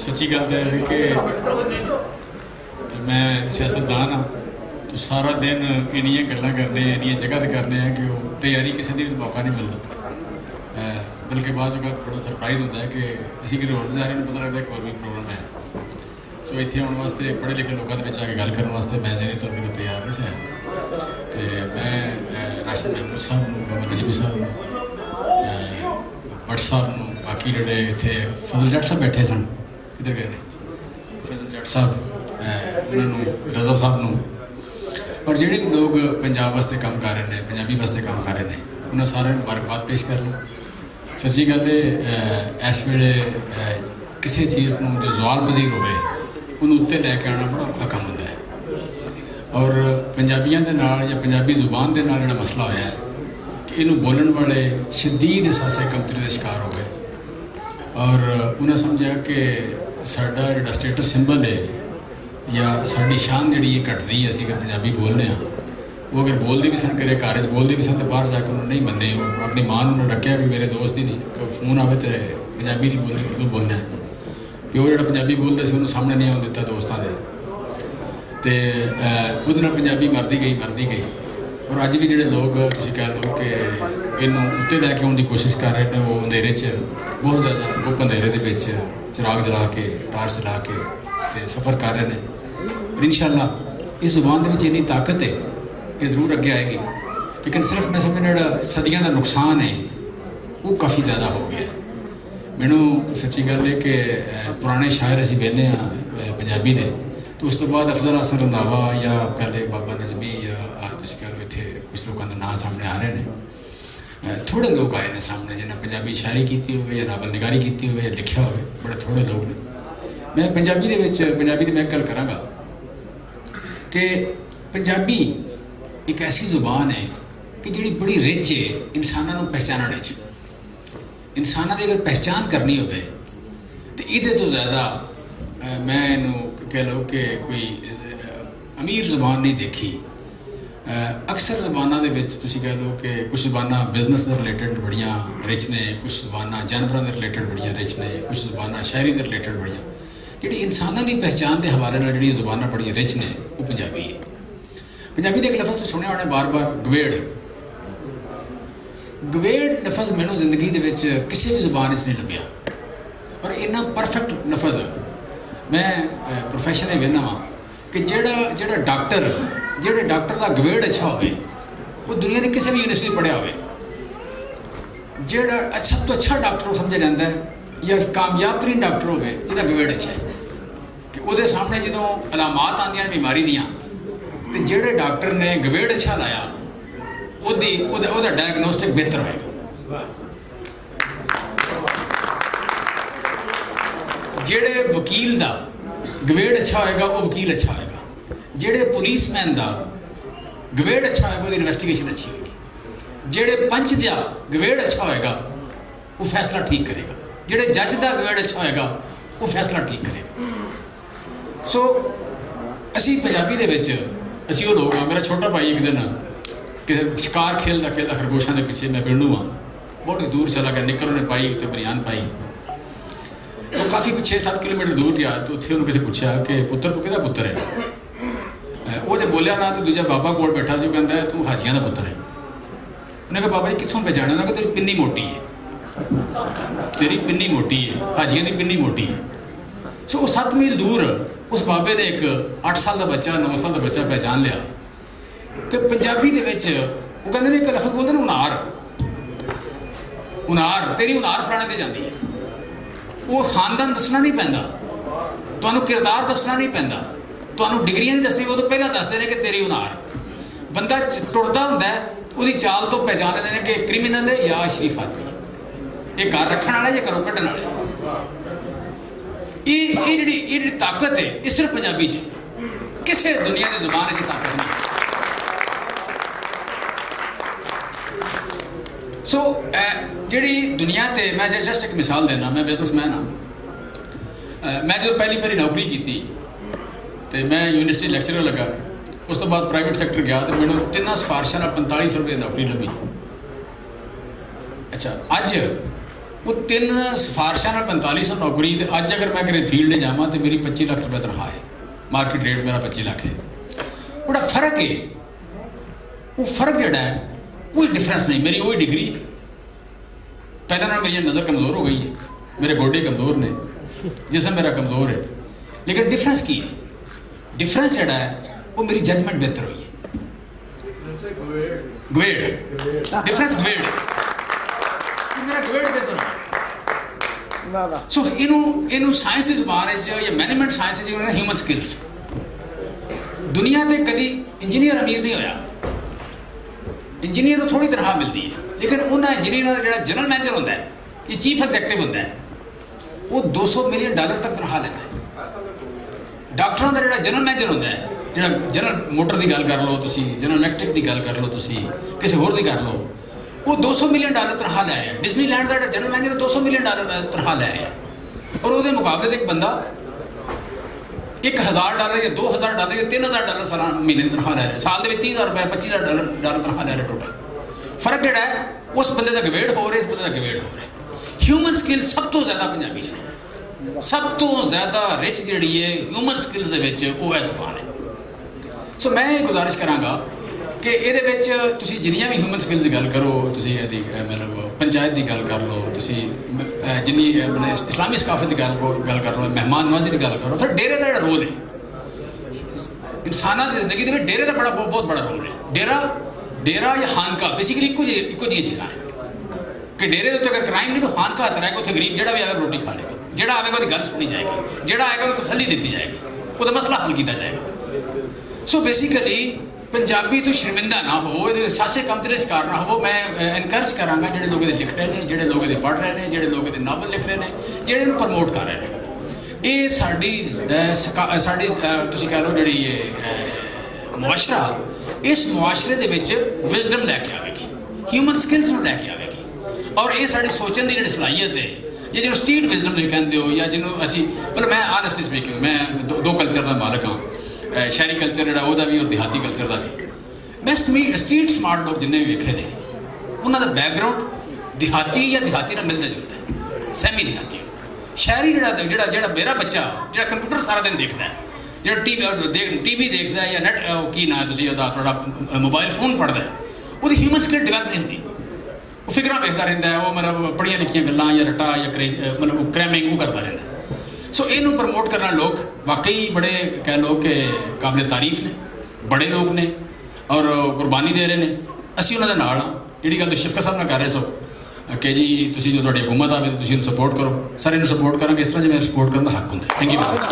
सच्ची गल तो है कि मैं सियासतदान हाँ, तो सारा दिन इन्नियां गल्लां करने इन्नियां जगह ते करने हैं कि वो तैयारी किसी दी मौका नहीं मिलता। बल्कि बाद थोड़ा सरप्राइज़ होता है कि असी कि होर जा रहे हैं, पता लगता है एक और भी प्रोग्राम है। सो इत्थे आने वास्ते पढ़े लिखे लोगों के आके गल करने वास्ते मैं जेरी तो अभी तैयार नहीं है। तो मैं राशिद महमूद साहब मोहम्मद नजमी साहब भट्ट साहब बाकी जोड़े इतने फजल जट साहब बैठे सन, किधर गए फजल जट साहब, उन्होंने रजा साहब न, और जोड़े भी लोग पंजाब वास्ते काम कर रहे हैं, पंजाबी वास्ते काम कर रहे हैं, उन्होंने सारे मुबारकबाद पेश कर लो। सच्ची गल है इस वेले किसी चीज़ को जो जवाल पजीर होवे उन्होंने उत्ते लैके आना बड़ा औखा काम होता है। और पंजाबियों के नाल या पंजाबी जुबान के नाल जिहड़ा मसला होया है कि इनू बोलने वाले शदीद एहसासे कमतरी का शिकार हो गए, और उन्हें समझा कि साडा जिहड़ा स्टेटस सिंबल है या साडी शान जिहड़ी घट रही है, असीं अगर पंजाबी बोलने हाँ, वो अगर बोलते भी सन घरे घर बोलते भी सन तो बाहर जाकर उन्होंने नहीं मन्ने। अपनी मां ने डकिया भी मेरे दोस्त की फोन आवे तो पंजाबी नहीं बोलनी उर्दू बोलना है, प्यो जो पंजाबी बोलते से उन्होंने सामने नहीं आने दिता दोस्तों के, तो वो पंजाबी मरती गई। और अज भी जोड़े लोग तुम कह लो कि इनू उत्ते लैके आने की कोशिश कर रहे हैं, वो अंधेरे बहुत ज़्यादा गुप अंधेरे के चिराग जला के टार्च चला के सफ़र कर रहे हैं। इंशाअल्लाह इस जुबान के इन्नी ताकत है कि जरूर अगे आएगी, लेकिन सिर्फ मैं समझना जो सदियों का नुकसान है वो काफ़ी ज़्यादा हो गया। मैनू सच्ची गल है कि पुराने शायर असीं वेखने हाँ पंजाबी दे, तो उस तो बाद अफजल हसन रंधावा या कह ले बाबा नजमी या तुम कह लो इतने कुछ लोगों का नाम सामने आ रहे हैं। थोड़े लोग आए हैं सामने जिन्हें पंजाबी शायरी की हो या नावल निगारी की हो या लिखा हो, बड़े थोड़े लोग ने। मैं पंजाबी की मैं गल कराँगा कि पंजाबी एक ऐसी जुबान है कि जी बड़ी रिच है इंसानों को पहचानने। इंसानों की अगर पहचान करनी हो तो ये तो ज़्यादा मैं इनू कह लो कि कोई अमीर जुबान नहीं देखी। अक्सर जुबानों के कह लो कि कुछ जुबाना बिजनेस के रिलेटेड बड़िया रिच ने, कुछ जुबाना जानवरों के रिलेटेड बड़िया रिच ने, कुछ जुबाना शायरी के रिलेटेड बड़िया जी इंसानों की पहचान के हवाले नाल जी जुबाना बड़िया रिच ने वो पंजाबी है। पंजाबी का एक लफ्ज़ तो सुने होने बार बार गवेड़। गवेड़ लफ्ज़ मैनू जिंदगी के किसी भी जुबान नहीं लभ्या, और इन्ना परफेक्ट लफ्ज़ मैं प्रोफैशन में वेखना वा कि जेड़ा डॉक्टर का गवेड़ अच्छा हो वो दुनिया की किसी भी यूनिवर्सिटी पढ़िया हो, जेड़ा सब तो अच्छा डॉक्टर समझा जाता है या कामयाब तरीन डॉक्टर हो जिसका गवेड़ अच्छा है कि वो सामने जो अलामात आंदियां बीमारी दियाँ तो जेड़े डॉक्टर ने गवेड़ अच्छा लाया ਉਹਦਾ डायग्नोस्टिक बेहतर होएगा। जेड़े वकील का गवेड़ अच्छा होएगा वो वकील अच्छा होएगा, जेड़े पुलिसमैन का गवेड़ अच्छा होएगा वो इन्वेस्टिगेशन अच्छी होगी, जेड़े पंच का गवेड़ अच्छा होएगा वो फैसला ठीक करेगा, जेड़े जज का गवेड़ अच्छा होएगा वो फैसला ठीक करेगा। सो असी पंजाबी दे विच असी वो लोग हाँ, मेरा छोटा भाई एक दिन कि शिकार खेलता खरगोशों के पीछे, मैं पिंडू हाँ, बहुत ही दूर चला गया, निकर उन्हें पाई उत्ते बनियान पाई, तो काफ़ी 6-7 किलोमीटर दूर गया तो उत्थे उन्होंने किसी पूछा कि पुत्र तू किहदा पुत्र है। वो जो बोलिया ना तो दूजा बाबा कोल बैठा से कहता है तू हाजियां का पुत्र है। उन्हें कहा बाबा जी कितों पहचाना? उन्हें कहा तेरी पिन्नी मोटी है, तेरी पिन्नी मोटी है, हाजियां की पिन्नी मोटी है। सो 7 मील दूर उस बाबे ने एक 8 साल का बच्चा 9 साल का बच्चा पहचान लिया कि पंजाबी दे विच वो कहते हैं एक लफ्ज़ बोलते हैं उनार, तेरी उनार फलाने ते जाती है। वो खानदान दसना नहीं पैंदा, तुहानू किरदार दसना नहीं पैंदा, तुहानू डिग्रियां नहीं दसनी, वो तो पहला दसते हैं कि तेरी उनार। बंदा टुरदा हुंदा है उसकी चाल तो पहचान लेंदे ने कि क्रिमिनल है या शरीफ आदमी, ये घर रखने वाला या घरों कढ़न वाला। ये जी ताकत है ये सिर्फ पंजाबी च, किसी दुनिया की जुबान की ताकत नहीं। सो जी दुनिया ते मैं जस्ट एक मिसाल देना, मैं बिजनेसमैन हाँ। मैं जो पहली बारी नौकरी की तो मैं यूनिवर्सिटी लैक्चरर लगा, उस तो बाद प्राइवेट सैक्टर गया तो मैंने 3 सिफारिशों 4500 रुपये नौकरी लभी। अच्छा अज वो 3 सिफारिशा 4500 नौकरी। अज अगर मैं किसी फील्ड जावां तो मेरी 25 लाख रुपये तनख्वाह है, मार्केट रेट मेरा 25 लाख है। बड़ा फर्क है, वो फर्क जोड़ा है कोई डिफरेंस नहीं। मेरी वही डिग्री है, पहले ना मेरी नज़र कमज़ोर हो गई है, मेरे गोडे कमज़ोर ने, जिसम मेरा कमज़ोर है, लेकिन डिफरेंस की है, डिफरेंस जोड़ा है वो मेरी जजमेंट बेहतर हुई है। ग्रेड डिफरेंस ग्रेड मेरा ग्रेड बेहतर है। सो इनू साइंस की जुबान या मैनेजमेंट साइंस ह्यूमन स्किल्स। दुनिया से कभी इंजीनियर अमीर नहीं होया, इंजीनियर को थोड़ी तनख्वाह मिलती है, लेकिन उन्हें इंजीनियर का जो जनरल मैनेजर होता है या चीफ एग्जैक्टिव होता है वो $200 मिलियन तक तनख्वाह लेता है। डॉक्टरों का जो जनरल मैनेजर होता है, जो जनरल मोटर की गल कर लो, जनरल इलैक्ट्रिक की गल कर लो, किसी होर की कर लो, वो $200 मिलियन तनख्वाह लै रहा है। डिज्नीलैंड का जनरल मैनेजर $200 मिलियन तनख्वाह लै रहा है, और वो मुकाबले एक बंदा $1000 या $2000 या $3000 सालाना महीने तनख्वाह लै रहा है। साल के $30,000 $25,000 तनख्वाह लै रहा है। टोटल फर्क जोड़ा है उस बंदे का गवेड़ हो रहा है, इस बंदे का गवेड़ हो रहा है। ह्यूमन स्किल सब तो ज़्यादा पंजाबी च सब तो ज़्यादा रिच जी है ह्यूमन स्किल्स वो है ज़बान है। सो मैं ये गुजारिश कराँगा कि ये जिन्नियां भी ह्यूमन स्किल्स की गल करो, मतलब पंचायत की गल कर लो, जिन्नी इस्लामी सकाफत की गल कर लो, मेहमान नवाजी की गल करो, फिर डेरे का जो रोल है इंसानों की जिंदगी में, डेरे का बहुत बड़ा रोल है। डेरा या खानका बेसिकली इको जी चीज़ा है कि डेरे के अगर क्राइम नहीं तो खानका हथ रहेगा, उत्थे गरीब जो भी आएगा रोटी खा लेगा, जो आएगा उसकी गल सुनी जाएगी, जो आएगा उसको तसल्ली दी जाएगी, वो मसला हल किया जाएगा। सो बेसिकली पंजाबी तो शर्मिंदा ना हो, सासे कम के शिकार ना हो। मैं एनकरेज कराँगा जो लोग लिख रहे हैं, जो लोग पढ़ रहे हैं, जो लोग नावल लिख रहे हैं, जो प्रमोट कर रहे हैं। ये साड़ी कह लो जी मुआशरा, इस मुआशरे के विजडम लैके आएगी, ह्यूमन स्किल्स में लैके आएगी, और ये साड़ी सोचने की जी सलाहियत है, या जो स्ट्रीट विजडम तुम कहते हो, या जिन्होंने असी मतलब मैं ऑनेस्टली स्पीकिंग मैं दो कल्चर का मालक हाँ, शहरी कल्चर जोड़ा भी और देहाती कल्चर का भी। मैं स्ट्रीट स्मार्ट लोग जिन्हें भी वेखे ने उन्होंने बैकग्राउंड देहाती या देहाती मिलता जुलता है, सहमी देहाती। शहरी जो मेरा बच्चा जो कंप्यूटर सारा दिन देखता है, जो टीवी देखता है या नैट की ना थोड़ा मोबाइल फोन पढ़ता है, वो ह्यूमन स्किल डिवेलप नहीं होती। वो फिक्र देखता रहता है, वो मतलब पढ़िया लिखिया गल्लां या रटा या मतलब क्रैमिंग वो करता रहता है। सो इनू प्रमोट करना लोग वाकई बड़े कह लो कि काबिल तारीफ ने, बड़े लोग ने और कुर्बानी दे रहे हैं। असी उन्होंने नाल हाँ, जी गल तो शिफका साहब ने कर रहे सो कि जी तुसीं जो तुहाडी हुकूमत आवे तो तुसीं सपोर्ट करो, सारे सपोर्ट करांगे, इस तरह जो मैं सपोर्ट करने का हक होंदा। Thank you very much.